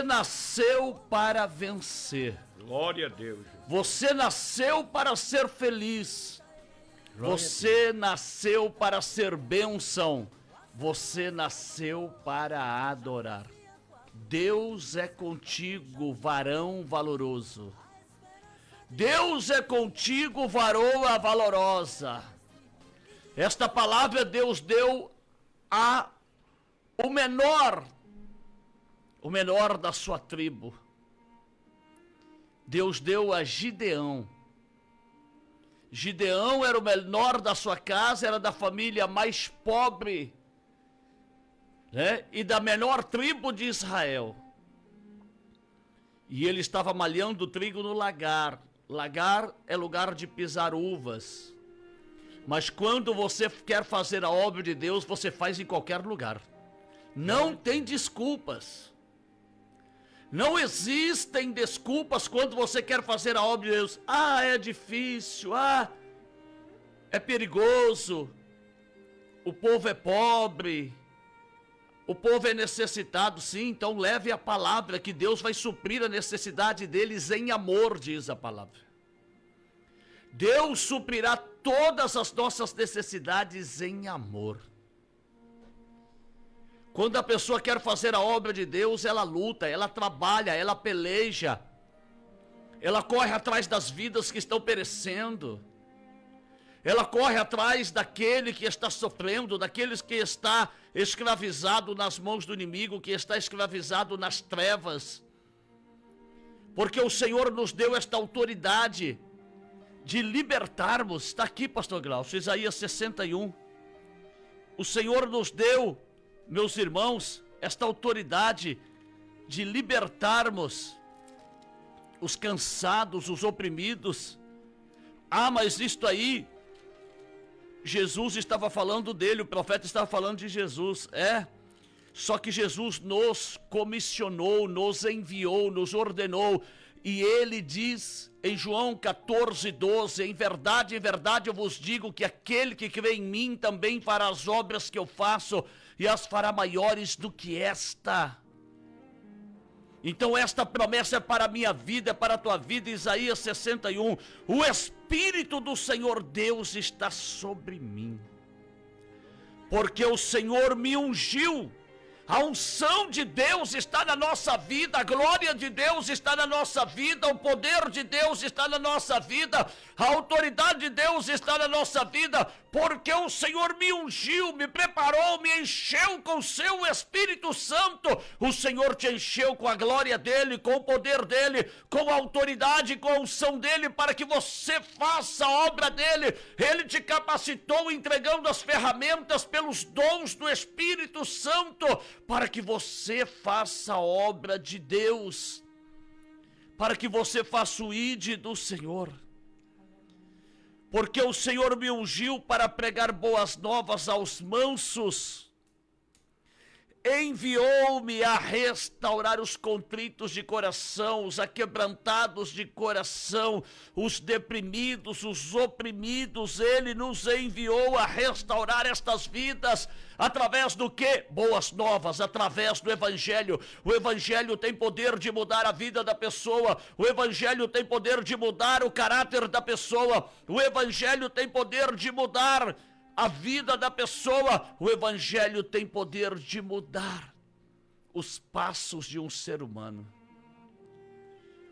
Você nasceu para vencer. Glória a Deus. Você nasceu para ser feliz. Você nasceu para ser bênção. Você nasceu para adorar. Deus é contigo, varão valoroso. Deus é contigo, varoa valorosa. Esta palavra Deus deu a o menor da sua tribo. Deus deu a Gideão. Gideão era o menor da sua casa, era da família mais pobre, né? E da menor tribo de Israel. E ele estava malhando trigo no lagar. Lagar é lugar de pisar uvas. Mas quando você quer fazer a obra de Deus, você faz em qualquer lugar. Não tem desculpas. Não existem desculpas quando você quer fazer a obra de Deus. Ah, é difícil. Ah, é perigoso. O povo é pobre. O povo é necessitado, sim. Então leve a palavra que Deus vai suprir a necessidade deles em amor, diz a palavra. Deus suprirá todas as nossas necessidades em amor. Quando a pessoa quer fazer a obra de Deus, ela luta, ela trabalha, ela peleja, ela corre atrás das vidas que estão perecendo, ela corre atrás daquele que está sofrendo, daqueles que está escravizado nas mãos do inimigo, que está escravizado nas trevas, porque o Senhor nos deu esta autoridade de libertarmos. Está aqui, pastor Glaucio, Isaías 61. O Senhor nos deu, meus irmãos, esta autoridade de libertarmos os cansados, os oprimidos. Ah, mas isto aí, Jesus estava falando dele, o profeta estava falando de Jesus. Só que Jesus nos comissionou, nos enviou, nos ordenou. E ele diz em João 14:12, em verdade eu vos digo que aquele que crê em mim também fará as obras que eu faço, e as fará maiores do que esta. Então esta promessa é para a minha vida, é para a tua vida. Isaías 61, o Espírito do Senhor Deus está sobre mim, porque o Senhor me ungiu. A unção de Deus está na nossa vida, a glória de Deus está na nossa vida, o poder de Deus está na nossa vida, a autoridade de Deus está na nossa vida, porque o Senhor me ungiu, me preparou, me encheu com o seu Espírito Santo. O Senhor te encheu com a glória dele, com o poder dele, com a autoridade, com a unção dele, para que você faça a obra dele. Ele te capacitou entregando as ferramentas pelos dons do Espírito Santo, para que você faça a obra de Deus, para que você faça o ID do Senhor. Porque o Senhor me ungiu para pregar boas novas aos mansos, enviou-me a restaurar os contritos de coração, os aquebrantados de coração, os deprimidos, os oprimidos. Ele nos enviou a restaurar estas vidas, através do quê? Boas novas, através do Evangelho. O Evangelho tem poder de mudar a vida da pessoa, o Evangelho tem poder de mudar o caráter da pessoa, o Evangelho tem poder de mudar a vida da pessoa, o Evangelho tem poder de mudar os passos de um ser humano.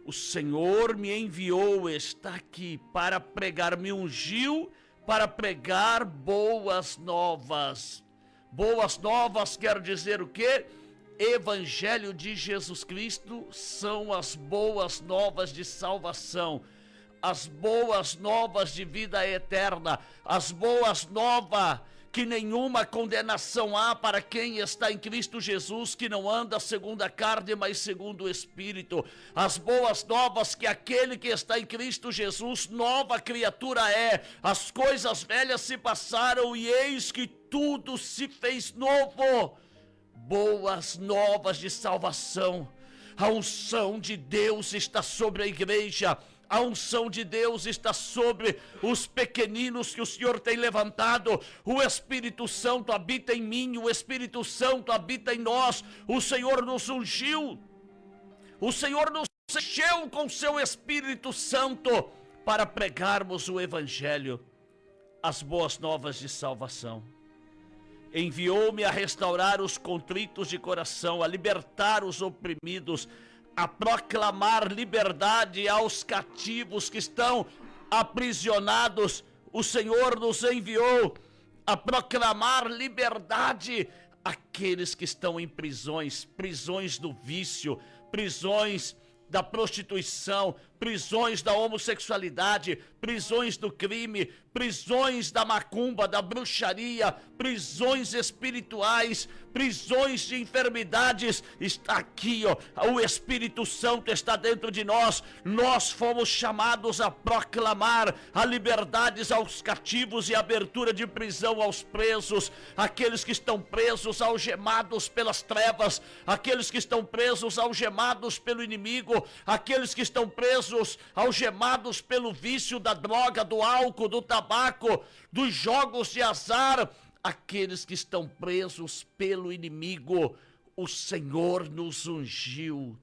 O Senhor me enviou, está aqui para pregar, me ungiu para pregar boas novas. Boas novas quer dizer o quê? Evangelho de Jesus Cristo são as boas novas de salvação, as boas novas de vida eterna, as boas novas que nenhuma condenação há para quem está em Cristo Jesus, que não anda segundo a carne, mas segundo o Espírito. As boas novas que aquele que está em Cristo Jesus, nova criatura é. As coisas velhas se passaram e eis que tudo se fez novo. Boas novas de salvação. A unção de Deus está sobre a igreja. A unção de Deus está sobre os pequeninos que o Senhor tem levantado. O Espírito Santo habita em mim, o Espírito Santo habita em nós. O Senhor nos ungiu O Senhor nos encheu com seu Espírito Santo para pregarmos o Evangelho, as boas novas de salvação. Enviou-me a restaurar os contritos de coração, a libertar os oprimidos, a proclamar liberdade aos cativos que estão aprisionados. O Senhor nos enviou a proclamar liberdade àqueles que estão em prisões, prisões do vício, prisões da prostituição, prisões da homossexualidade, prisões do crime, prisões da macumba, da bruxaria, prisões espirituais, prisões de enfermidades. Está aqui, o Espírito Santo está dentro de nós. Nós fomos chamados a proclamar a liberdade aos cativos e a abertura de prisão aos presos, aqueles que estão presos, algemados pelas trevas, aqueles que estão presos, algemados pelo inimigo, aqueles que estão presos, algemados pelo vício da droga, do álcool, do tabaco, dos jogos de azar, aqueles que estão presos pelo inimigo. O Senhor nos ungiu,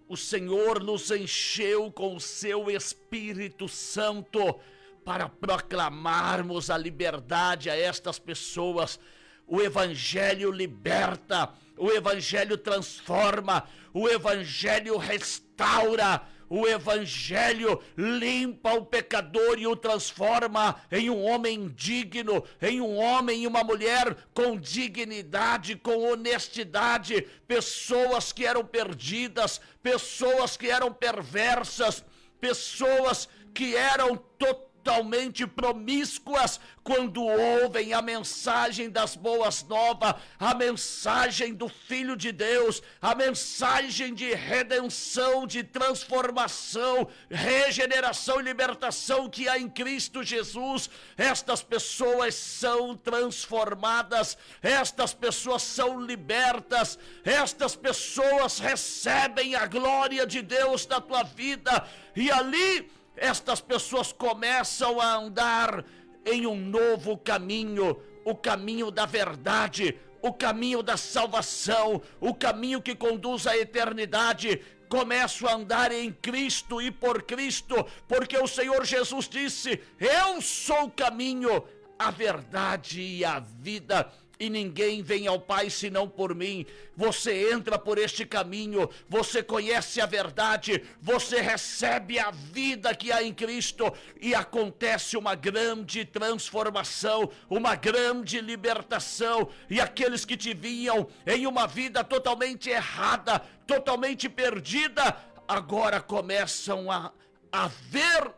o Senhor nos encheu com o seu Espírito Santo para proclamarmos a liberdade a estas pessoas. O Evangelho liberta, o Evangelho transforma, o Evangelho restaura, o Evangelho limpa o pecador e o transforma em um homem digno, em um homem e uma mulher com dignidade, com honestidade. Pessoas que eram perdidas, pessoas que eram perversas, pessoas que eram totalmente promíscuas, quando ouvem a mensagem das boas novas, a mensagem do Filho de Deus, a mensagem de redenção, de transformação, regeneração e libertação que há em Cristo Jesus, estas pessoas são transformadas, estas pessoas são libertas, estas pessoas recebem a glória de Deus na tua vida, e ali estas pessoas começam a andar em um novo caminho, o caminho da verdade, o caminho da salvação, o caminho que conduz à eternidade. Começam a andar em Cristo e por Cristo, porque o Senhor Jesus disse: eu sou o caminho, a verdade e a vida, e ninguém vem ao Pai senão por mim. Você entra por este caminho, você conhece a verdade, você recebe a vida que há em Cristo, e acontece uma grande transformação, uma grande libertação, e aqueles que te viam em uma vida totalmente errada, totalmente perdida, agora começam a ver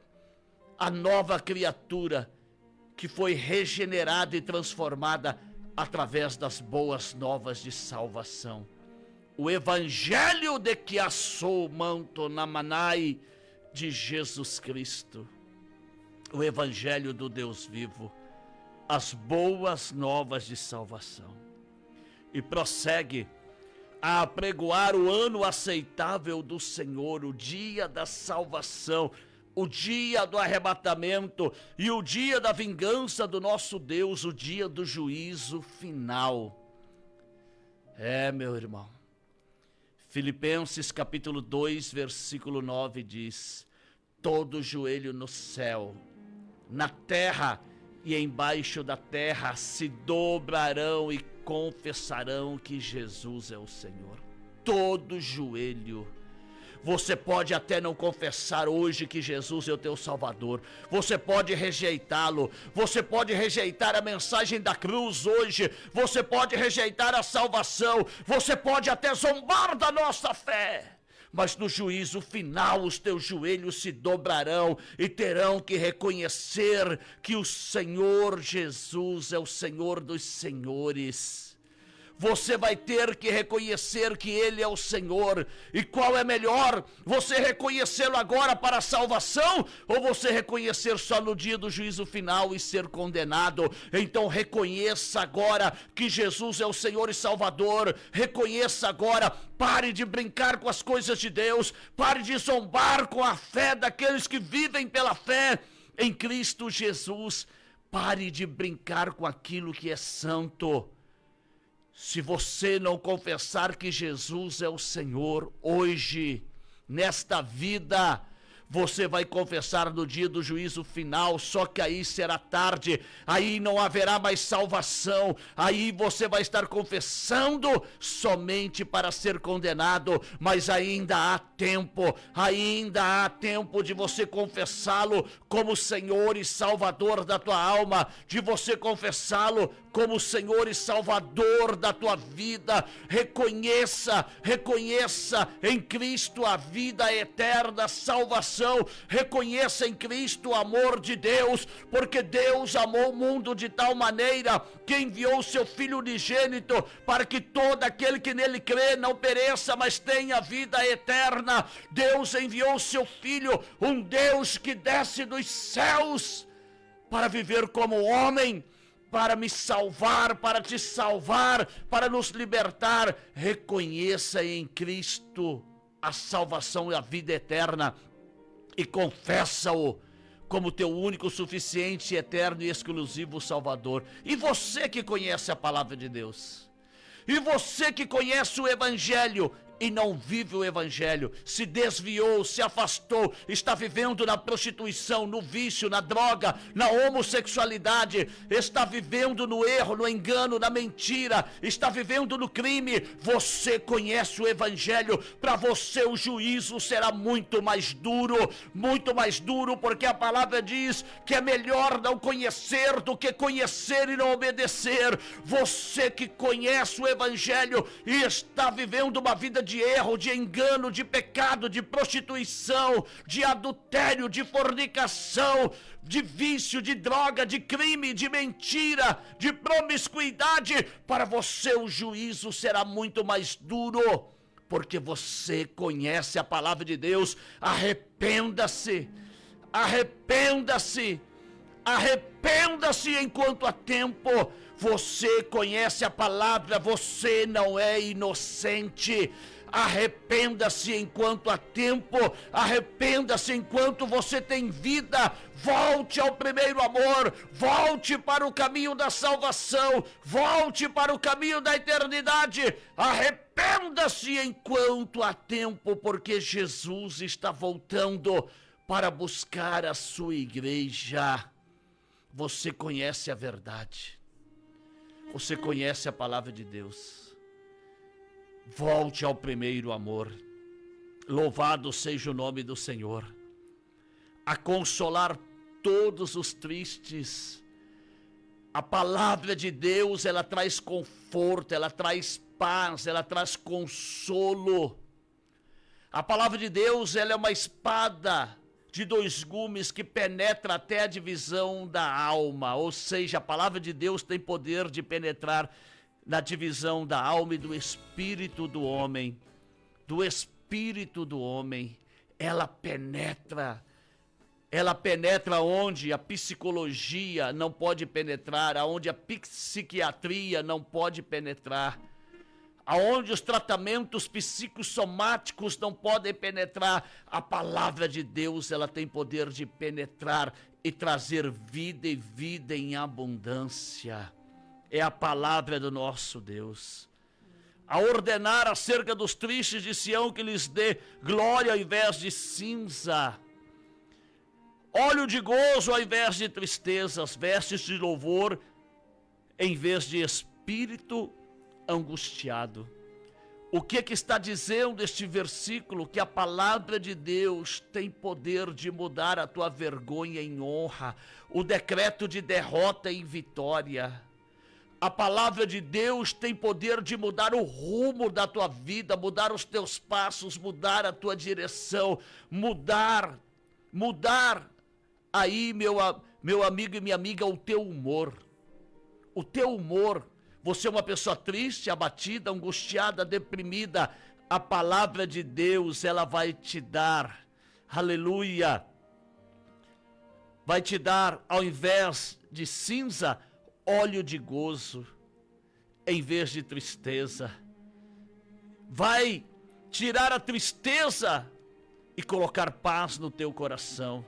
a nova criatura que foi regenerada e transformada através das boas novas de salvação. O Evangelho de que assou manto namanai de Jesus Cristo, o Evangelho do Deus vivo, as boas novas de salvação. E prossegue a apregoar o ano aceitável do Senhor, o dia da salvação, o dia do arrebatamento e o dia da vingança do nosso Deus, o dia do juízo final. Meu irmão, Filipenses capítulo 2, versículo 9 diz: todo joelho no céu, na terra e embaixo da terra se dobrarão e confessarão que Jesus é o Senhor. Todo joelho. Você pode até não confessar hoje que Jesus é o teu Salvador, você pode rejeitá-lo, você pode rejeitar a mensagem da cruz hoje, você pode rejeitar a salvação, você pode até zombar da nossa fé, mas no juízo final os teus joelhos se dobrarão e terão que reconhecer que o Senhor Jesus é o Senhor dos senhores. Você vai ter que reconhecer que Ele é o Senhor. E qual é melhor? Você reconhecê-lo agora para a salvação, ou você reconhecer só no dia do juízo final e ser condenado? Então reconheça agora que Jesus é o Senhor e Salvador. Reconheça agora. Pare de brincar com as coisas de Deus. Pare de zombar com a fé daqueles que vivem pela fé em Cristo Jesus. Pare de brincar com aquilo que é santo. Se você não confessar que Jesus é o Senhor hoje, nesta vida. Você vai confessar no dia do juízo final, só que aí será tarde, aí não haverá mais salvação, aí você vai estar confessando somente para ser condenado, mas ainda há tempo de você confessá-lo como Senhor e Salvador da tua alma, de você confessá-lo como Senhor e Salvador da tua vida. Reconheça em Cristo a vida eterna, a salvação. Reconheça em Cristo o amor de Deus, porque Deus amou o mundo de tal maneira que enviou o seu Filho unigênito para que todo aquele que nele crê não pereça, mas tenha vida eterna. Deus enviou o seu Filho, um Deus que desce dos céus para viver como homem, para me salvar, para te salvar, para nos libertar. Reconheça em Cristo a salvação e a vida eterna e confessa-o como teu único, suficiente, eterno e exclusivo Salvador. E você que conhece a palavra de Deus, e você que conhece o Evangelho e não vive o Evangelho, se desviou, se afastou, está vivendo na prostituição, no vício, na droga, na homossexualidade, está vivendo no erro, no engano, na mentira, está vivendo no crime. Você conhece o Evangelho, para você o juízo será muito mais duro, porque a palavra diz que é melhor não conhecer do que conhecer e não obedecer. Você que conhece o Evangelho e está vivendo uma vida de erro, de engano, de pecado, de prostituição, de adultério, de fornicação, de vício, de droga, de crime, de mentira, de promiscuidade, para você o juízo será muito mais duro, porque você conhece a palavra de Deus. Arrependa-se enquanto há tempo. Você conhece a palavra, você não é inocente. Arrependa-se enquanto há tempo, arrependa-se enquanto você tem vida. Volte ao primeiro amor, volte para o caminho da salvação, volte para o caminho da eternidade. Arrependa-se enquanto há tempo, porque Jesus está voltando para buscar a sua igreja. Você conhece a verdade, você conhece a palavra de Deus. Volte ao primeiro amor. Louvado seja o nome do Senhor. A consolar todos os tristes. A palavra de Deus, ela traz conforto, ela traz paz, ela traz consolo. A palavra de Deus, ela é uma espada de dois gumes que penetra até a divisão da alma. Ou seja, a palavra de Deus tem poder de penetrar na divisão da alma e do espírito do homem. Do espírito do homem. Ela penetra onde a psicologia não pode penetrar, aonde a psiquiatria não pode penetrar, aonde os tratamentos psicossomáticos não podem penetrar. A palavra de Deus, ela tem poder de penetrar e trazer vida, e vida em abundância. É a palavra do nosso Deus. A ordenar acerca dos tristes de Sião que lhes dê glória ao invés de cinza, óleo de gozo ao invés de tristezas, vestes de louvor em vez de espírito angustiado. O que está dizendo este versículo? Que a palavra de Deus tem poder de mudar a tua vergonha em honra, o decreto de derrota em vitória. A palavra de Deus tem poder de mudar o rumo da tua vida, mudar os teus passos, mudar a tua direção, mudar aí, meu amigo e minha amiga, o teu humor. O teu humor. Você é uma pessoa triste, abatida, angustiada, deprimida. A palavra de Deus, ela vai te dar, aleluia, vai te dar, ao invés de cinza, óleo de gozo, em vez de tristeza. Vai tirar a tristeza e colocar paz no teu coração.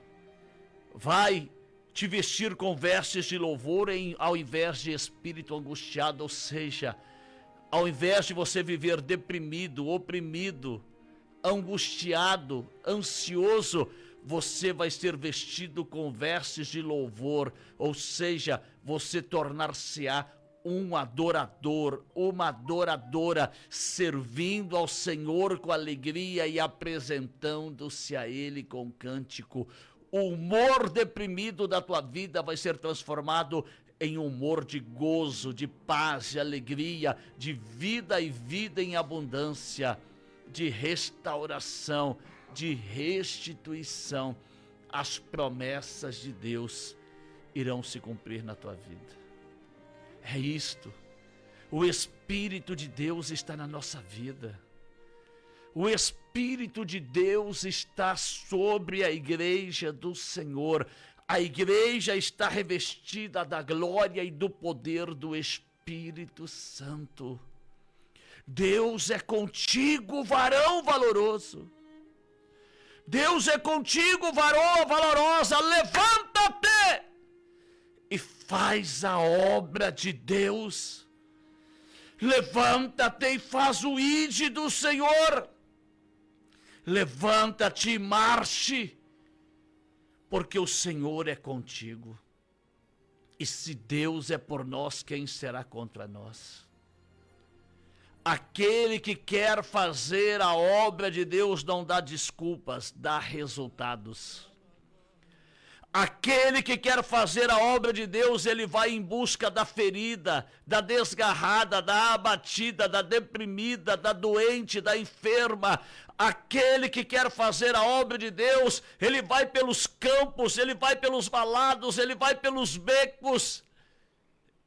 Vai te vestir com vestes de louvor ao invés de espírito angustiado. Ou seja, ao invés de você viver deprimido, oprimido, angustiado, ansioso, você vai ser vestido com vestes de louvor, ou seja, você tornar-se-á um adorador, uma adoradora, servindo ao Senhor com alegria e apresentando-se a Ele com cântico. O humor deprimido da tua vida vai ser transformado em humor de gozo, de paz, de alegria, de vida e vida em abundância, de restauração, de restituição. As promessas de Deus irão se cumprir na tua vida. É isto. O Espírito de Deus está na nossa vida. O Espírito de Deus está sobre a igreja do Senhor. A igreja está revestida da glória e do poder do Espírito Santo. Deus é contigo, varão valoroso. Deus é contigo, varoa valorosa. Levanta-te e faz a obra de Deus. Levanta-te e faz o ide do Senhor. Levanta-te e marche, porque o Senhor é contigo. E se Deus é por nós, quem será contra nós? Aquele que quer fazer a obra de Deus não dá desculpas, dá resultados. Aquele que quer fazer a obra de Deus, ele vai em busca da ferida, da desgarrada, da abatida, da deprimida, da doente, da enferma. Aquele que quer fazer a obra de Deus, ele vai pelos campos, ele vai pelos valados, ele vai pelos becos,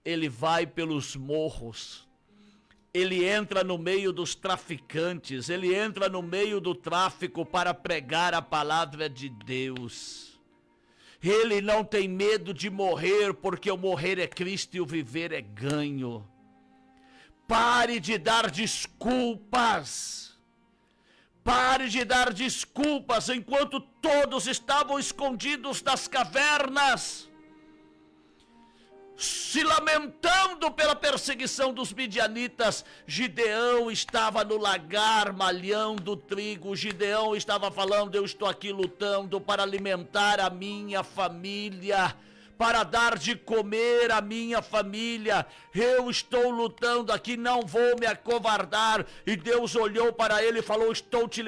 ele vai pelos morros. Ele entra no meio dos traficantes, ele entra no meio do tráfico para pregar a palavra de Deus. Ele não tem medo de morrer, porque o morrer é Cristo e o viver é ganho. Pare de dar desculpas. Pare de dar desculpas enquanto todos estavam escondidos nas cavernas, se lamentando pela perseguição dos midianitas. Gideão estava no lagar malhando trigo. Gideão estava falando: eu estou aqui lutando para alimentar a minha família, para dar de comer a minha família. Eu estou lutando aqui, não vou me acovardar. E Deus olhou para ele e falou: estou te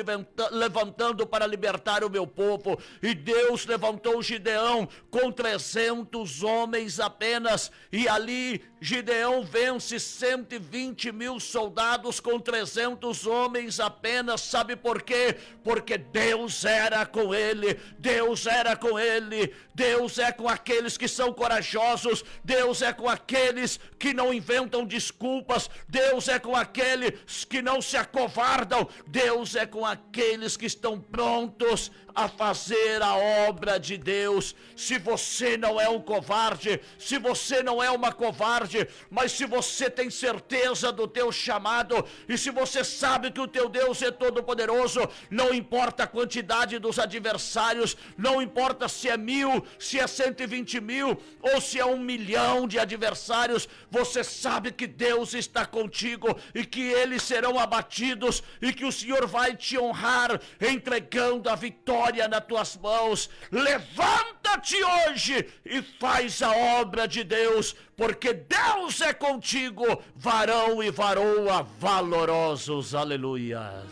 levantando para libertar o meu povo. E Deus levantou Gideão com 300 homens apenas, e ali Gideão vence 120 mil soldados com 300 homens apenas. Sabe por quê? Porque Deus era com ele. Deus era com ele. Deus é com aqueles que são corajosos. Deus é com aqueles que não inventam desculpas. Deus é com aqueles que não se acovardam. Deus é com aqueles que estão prontos a fazer a obra de Deus. Se você não é um covarde, se você não é uma covarde, mas se você tem certeza do teu chamado, e se você sabe que o teu Deus é todo poderoso, não importa a quantidade dos adversários, não importa se é 1000, se é 120 mil, ou se é 1 milhão de adversários, você sabe que Deus está contigo, e que eles serão abatidos, e que o Senhor vai te honrar, entregando a vitória nas tuas mãos. Levanta-te hoje e faz a obra de Deus, porque Deus é contigo, varão e varoa valorosos. Aleluia.